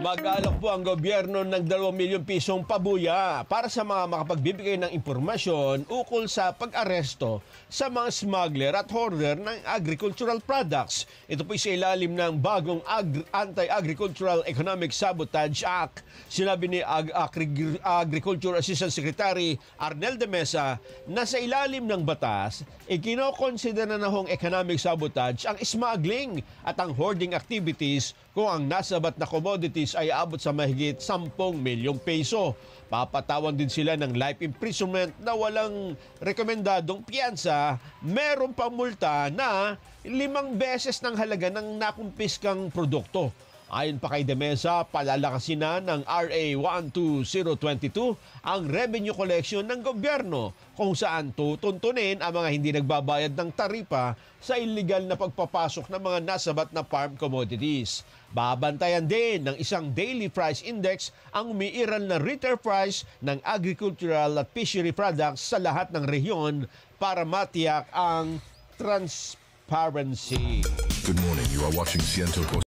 Mag-alok po ang gobyerno ng 2 milyong pisong pabuya para sa mga makapagbibigay ng impormasyon ukol sa pag-aresto sa mga smuggler at hoarder ng agricultural products. Ito po sa ilalim ng bagong Anti-Agricultural Economic Sabotage Act. Sinabi ni Agriculture Assistant Secretary Arnel de Mesa na sa ilalim ng batas, ikinokonsidera na hong economic sabotage ang smuggling at ang hoarding activities kung ang nasabat na commodities ay aabot sa mahigit 10 milyong peso. Papatawan din sila ng life imprisonment na walang rekomendadong piyansa. Meron pang multa na 5 beses ng halaga ng nakumpiskang produkto. Ayon pa kay De Mesa, palalakasin na ng RA 12022 ang revenue collection ng gobyerno kung saan tutuntunin ang mga hindi nagbabayad ng taripa sa illegal na pagpapasok ng mga nasabat na farm commodities. Babantayan din ng isang daily price index ang umiiral na retail price ng agricultural at fishery products sa lahat ng rehiyon para matiyak ang transparency. Good morning. You are watching Ciento